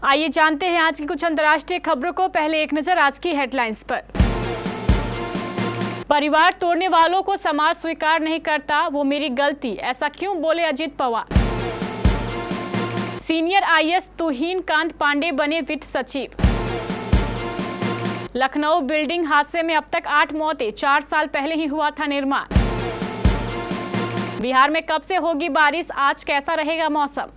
आइए जानते हैं आज की कुछ अंतर्राष्ट्रीय खबरों को। पहले एक नजर आज की हेडलाइंस पर। परिवार तोड़ने वालों को समाज स्वीकार नहीं करता, वो मेरी गलती, ऐसा क्यों बोले अजित पवार। सीनियर आईएएस तुहिन कांत पांडे बने वित्त सचिव। लखनऊ बिल्डिंग हादसे में अब तक 8 मौतें, 4 साल पहले ही हुआ था निर्माण। बिहार में कब से होगी बारिश, आज कैसा रहेगा मौसम।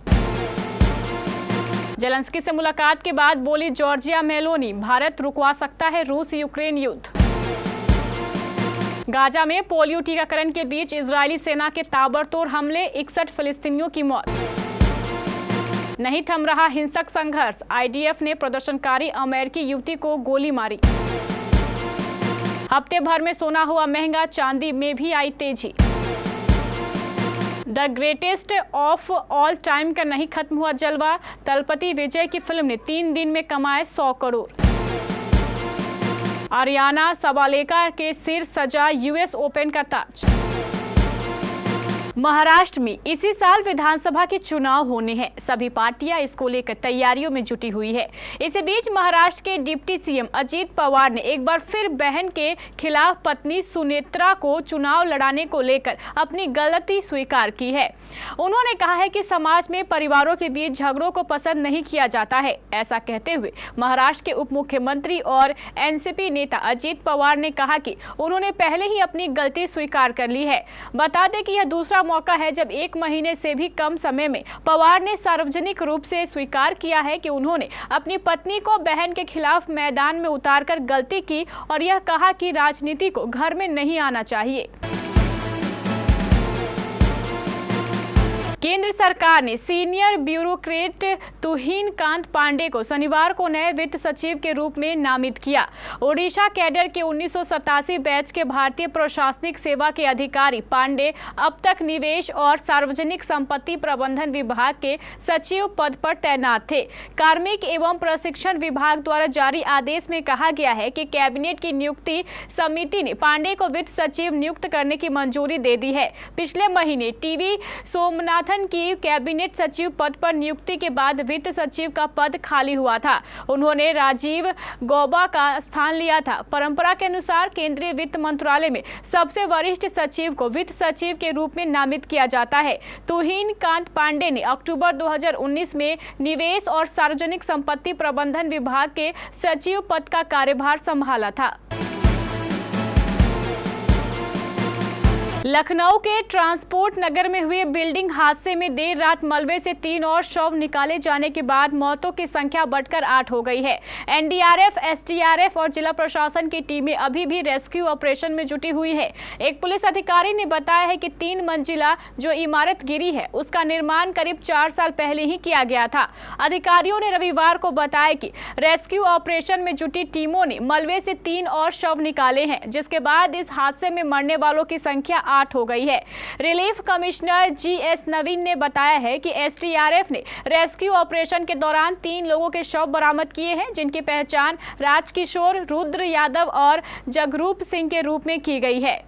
जेलेंस्की से मुलाकात के बाद बोली जॉर्जिया मेलोनी, भारत रुकवा सकता है रूस यूक्रेन युद्ध। गाजा में पोलियो टीकाकरण के बीच इजरायली सेना के ताबड़तोड़ हमले, 61 फिलिस्तीनियों की मौत। नहीं थम रहा हिंसक संघर्ष, आईडीएफ ने प्रदर्शनकारी अमेरिकी युवती को गोली मारी। हफ्ते भर में सोना हुआ महंगा, चांदी में भी आई तेजी। The greatest of all time का नहीं खत्म हुआ जलवा, तलपति विजय की फिल्म ने 3 दिन में कमाए 100 करोड़। आरियाना सबालेका के सिर सजा यूएस ओपन का ताज। महाराष्ट्र में इसी साल विधानसभा के चुनाव होने हैं, सभी पार्टियां इसको लेकर तैयारियों में जुटी हुई है। इसी बीच महाराष्ट्र के डिप्टी सीएम अजित पवार ने एक बार फिर बहन के खिलाफ पत्नी सुनेत्रा को चुनाव लड़ाने को लेकर अपनी गलती स्वीकार की है। उन्होंने कहा है कि समाज में परिवारों के बीच झगड़ों को पसंद नहीं किया जाता है। ऐसा कहते हुए महाराष्ट्र के उप मुख्यमंत्री और एनसीपी नेता अजित पवार ने कहा कि उन्होंने पहले ही अपनी गलती स्वीकार कर ली है। बता दें कि यह दूसरा मौका है जब 1 महीने से भी कम समय में पवार ने सार्वजनिक रूप से स्वीकार किया है कि उन्होंने अपनी पत्नी को बहन के खिलाफ मैदान में उतारकर गलती की और यह कहा कि राजनीति को घर में नहीं आना चाहिए। केंद्र सरकार ने सीनियर ब्यूरोक्रेट तुहिन कांत पांडे को शनिवार को नए वित्त सचिव के रूप में नामित किया। ओडिशा कैडर के 1987 बैच के भारतीय प्रशासनिक सेवा के अधिकारी पांडे अब तक निवेश और सार्वजनिक संपत्ति प्रबंधन विभाग के सचिव पद पर तैनात थे। कार्मिक एवं प्रशिक्षण विभाग द्वारा जारी आदेश में कहा गया है कि कैबिनेट की नियुक्ति समिति ने पांडे को वित्त सचिव नियुक्त करने की मंजूरी दे दी है। पिछले महीने टीवी सोमनाथ की कैबिनेट सचिव पद पर नियुक्ति के बाद वित्त सचिव का पद खाली हुआ था। उन्होंने राजीव गौबा का स्थान लिया था। परंपरा के अनुसार केंद्रीय वित्त मंत्रालय में सबसे वरिष्ठ सचिव को वित्त सचिव के रूप में नामित किया जाता है। तुहिन कांत पांडे ने अक्टूबर 2019 में निवेश और सार्वजनिक संपत्ति प्रबंधन विभाग के सचिव पद का कार्यभार संभाला था। लखनऊ के ट्रांसपोर्ट नगर में हुए बिल्डिंग हादसे में देर रात मलबे से 3 और शव निकाले जाने के बाद मौतों की संख्या बढ़कर 8 हो गई है। एनडीआरएफ, एसडीआरएफ और जिला प्रशासन की टीमें अभी भी रेस्क्यू ऑपरेशन में जुटी हुई है। एक पुलिस अधिकारी ने बताया है कि 3 मंजिला जो इमारत गिरी है उसका निर्माण करीब 4 साल पहले ही किया गया था। अधिकारियों ने रविवार को बताया कि रेस्क्यू ऑपरेशन में जुटी टीमों ने मलबे से 3 और शव निकाले हैं, जिसके बाद इस हादसे में मरने वालों की संख्या 8 हो गई है। रिलीफ कमिश्नर जीएस नवीन ने बताया है कि एसडीआरएफ ने रेस्क्यू ऑपरेशन के दौरान 3 लोगों के शव बरामद किए हैं, जिनकी पहचान राजकिशोर, रुद्र यादव और जगरूप सिंह के रूप में की गई है।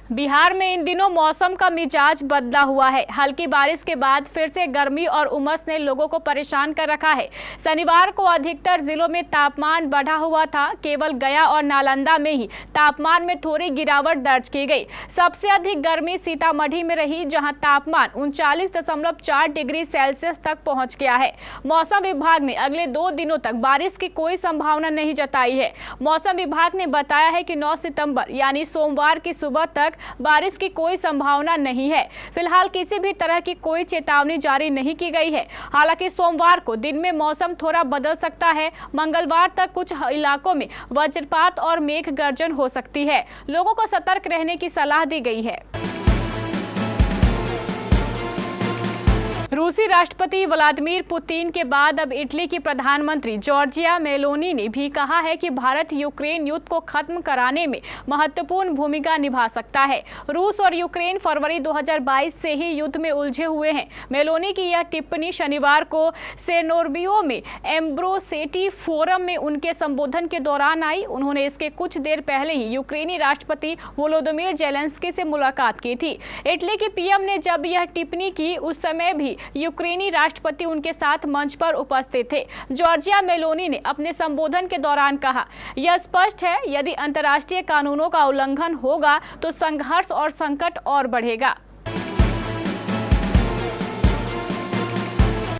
बिहार में इन दिनों मौसम का मिजाज बदला हुआ है। हल्की बारिश के बाद फिर से गर्मी और उमस ने लोगों को परेशान कर रखा है। शनिवार को अधिकतर जिलों में तापमान बढ़ा हुआ था। केवल गया और नालंदा में ही तापमान में थोड़ी गिरावट दर्ज की गई। सबसे अधिक गर्मी सीतामढ़ी में रही, जहां तापमान 39.4 डिग्री सेल्सियस तक पहुंच गया है। मौसम विभाग ने अगले 2 दिनों तक बारिश की कोई संभावना नहीं जताई है। मौसम विभाग ने बताया है कि 9 सितंबर यानी सोमवार की सुबह तक बारिश की कोई संभावना नहीं है। फिलहाल किसी भी तरह की कोई चेतावनी जारी नहीं की गई है। हालांकि सोमवार को दिन में मौसम थोड़ा बदल सकता है। मंगलवार तक कुछ इलाकों में वज्रपात और मेघ गर्जन हो सकती है। लोगों को सतर्क रहने की सलाह दी गई है। रूसी राष्ट्रपति व्लादिमीर पुतिन के बाद अब इटली की प्रधानमंत्री जॉर्जिया मेलोनी ने भी कहा है कि भारत यूक्रेन युद्ध को खत्म कराने में महत्वपूर्ण भूमिका निभा सकता है। रूस और यूक्रेन फरवरी 2022 से ही युद्ध में उलझे हुए हैं। मेलोनी की यह टिप्पणी शनिवार को सेनोर्बियो में एम्ब्रोसेटी फोरम में उनके संबोधन के दौरान आई। उन्होंने इसके कुछ देर पहले ही यूक्रेनी राष्ट्रपति वोलोदिमीर जेलेंस्की से मुलाकात की थी। इटली के पीएम ने जब यह टिप्पणी की उस समय भी यूक्रेनी राष्ट्रपति उनके साथ मंच पर उपस्थित थे। जॉर्जिया मेलोनी ने अपने संबोधन के दौरान कहा, यह स्पष्ट है, यदि अंतर्राष्ट्रीय कानूनों का उल्लंघन होगा तो संघर्ष और संकट और बढ़ेगा।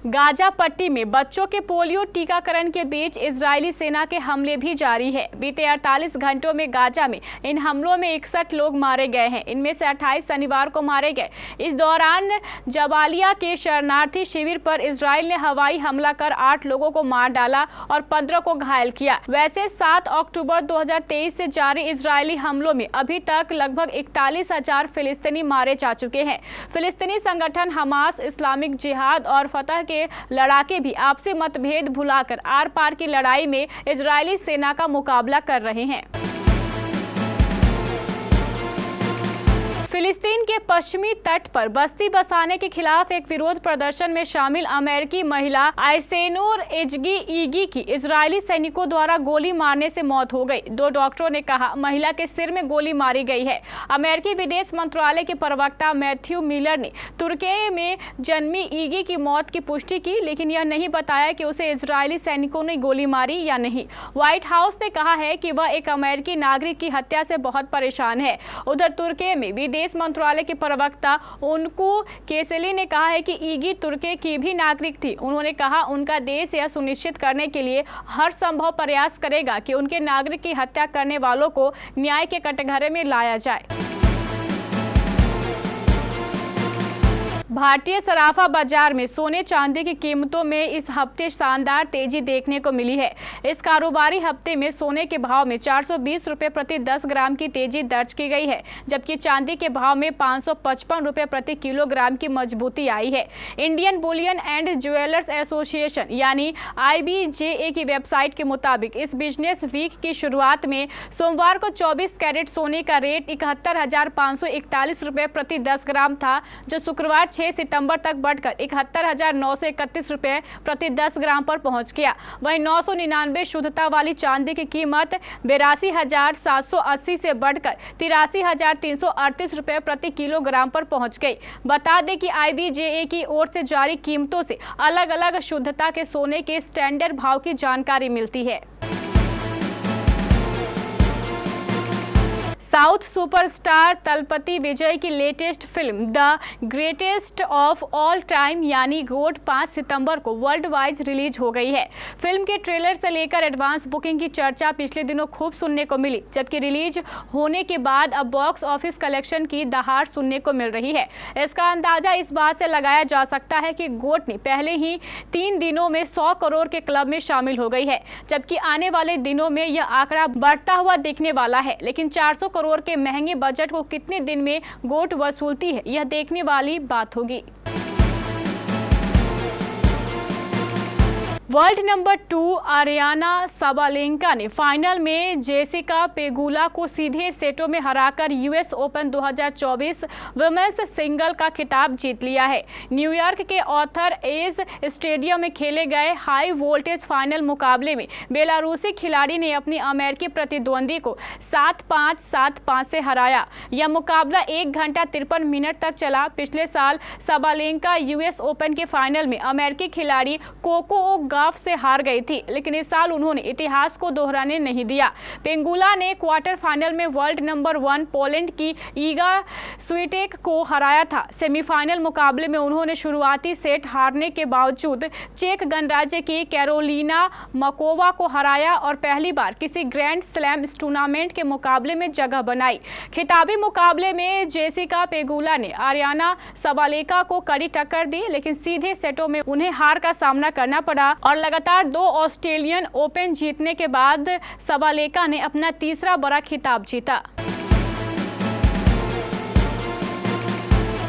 गाजा पट्टी में बच्चों के पोलियो टीकाकरण के बीच इजरायली सेना के हमले भी जारी है। बीते 48 घंटों में गाजा में इन हमलों में 61 लोग मारे गए हैं। इनमें से 28 शनिवार को मारे गए। इस दौरान जबालिया के शरणार्थी शिविर पर इजरायल ने हवाई हमला कर 8 लोगों को मार डाला और 15 को घायल किया। वैसे 7 अक्टूबर 2023 से जारी इजरायली हमलों में अभी तक लगभग 41,000 फिलिस्तीनी मारे जा चुके हैं। फिलिस्तीनी संगठन हमास, इस्लामिक जिहाद और फतह के लड़ाके भी आपसी मतभेद भुलाकर आर पार की लड़ाई में इजरायली सेना का मुकाबला कर रहे हैं। फिलिस्तीन के पश्चिमी तट पर बस्ती बसाने के खिलाफ एक विरोध प्रदर्शन में शामिल अमेरिकी महिला आइसेनूर एजगी ईगी की इजरायली सैनिकों द्वारा गोली मारने से मौत हो गई। 2 डॉक्टरों ने कहा महिला के सिर में गोली मारी गई है। अमेरिकी विदेश मंत्रालय के प्रवक्ता मैथ्यू मिलर ने तुर्की में जन्मी ईगी की मौत की पुष्टि की, लेकिन यह नहीं बताया कि उसे इजरायली सैनिकों ने गोली मारी या नहीं। व्हाइट हाउस ने कहा है कि वह एक अमेरिकी नागरिक की हत्या से बहुत परेशान है। उधर तुर्की में विदेश मंत्रालय के प्रवक्ता उनको केसेली ने कहा है कि ईगी तुर्की की भी नागरिक थी। उन्होंने कहा उनका देश यह सुनिश्चित करने के लिए हर संभव प्रयास करेगा कि उनके नागरिक की हत्या करने वालों को न्याय के कटघरे में लाया जाए। भारतीय सराफा बाजार में सोने चांदी की कीमतों में इस हफ्ते शानदार तेजी देखने को मिली है। इस कारोबारी हफ्ते में सोने के भाव में 420 रुपये प्रति 10 ग्राम की तेजी दर्ज की गई है, जबकि चांदी के भाव में 555 रुपये प्रति किलोग्राम की मजबूती आई है। Indian Boolean and jewellers association यानी IBJA की वेबसाइट के मुताबिक इस बिजनेस वीक की शुरुआत में सोमवार को 24 कैरेट सोने का रेट 71,541 रुपये प्रति 10 ग्राम था, जो शुक्रवार 6 सितंबर तक बढ़कर 71,931 रुपये प्रति 10 ग्राम पर पहुंच गया। वहीं 999 शुद्धता वाली चांदी की कीमत 82,780 से बढ़कर 83,338 रुपये प्रति किलोग्राम पर पहुंच गई। बता दें कि IBJA की ओर से जारी कीमतों से अलग अलग शुद्धता के सोने के स्टैंडर्ड भाव की जानकारी मिलती है। साउथ सुपरस्टार तलपति विजय की latest film the greatest of all time यानी गोट 5 सितंबर को वर्ल्ड वाइड रिलीज हो गई है। फिल्म के ट्रेलर से लेकर एडवांस बुकिंग की चर्चा पिछले दिनों खूब सुनने को मिली, जबकि रिलीज होने के बाद अब बॉक्स ऑफिस कलेक्शन की दहाड़ सुनने को मिल रही है। इसका अंदाजा इस बात से लगाया जा सकता है कि गोट ने पहले ही 3 दिनों में 100 करोड़ के क्लब में शामिल हो गई है, जबकि आने वाले दिनों में यह आंकड़ा बढ़ता हुआ दिखने वाला है। लेकिन 400 करोड़ के महंगे बजट को कितने दिन में गोट वसूलती है, यह देखने वाली बात होगी। वर्ल्ड नंबर 2 आरियाना साबालेंका ने फाइनल में जेसिका पेगुला को सीधे सेटों में हराकर US ओपन 2024 वुमेन्स सिंगल का खिताब जीत लिया है। न्यूयॉर्क के ऑर्थर एज स्टेडियम में खेले गए हाई वोल्टेज फाइनल मुकाबले में बेलारूसी खिलाड़ी ने अपनी अमेरिकी प्रतिद्वंदी को 7-5, 7-5 से हराया। यह मुकाबला 1 घंटा 53 मिनट तक चला। पिछले साल साबालेंका US ओपन के फाइनल में अमेरिकी खिलाड़ी कोको से हार गई थी, लेकिन इस साल उन्होंने इतिहास को दोहराने नहीं दिया। पेंगुला ने क्वार्टर फाइनल में वर्ल्ड नंबर 1 पोलैंड की ईगा स्विटेक को हराया था। सेमीफाइनल मुकाबले में उन्होंने शुरुआती सेट हारने के बावजूद चेक गणराज्य की कैरोलिना मकोवा को हराया और पहली बार किसी ग्रैंड स्लैम टूर्नामेंट के मुकाबले में जगह बनाई। खिताबी मुकाबले में जेसिका पेगुला ने आरियाना साबालेंका को कड़ी टक्कर दी, लेकिन सीधे सेटों में उन्हें हार का सामना करना पड़ा और लगातार 2 ऑस्ट्रेलियन ओपन जीतने के बाद साबालेंका ने अपना तीसरा बड़ा खिताब जीता।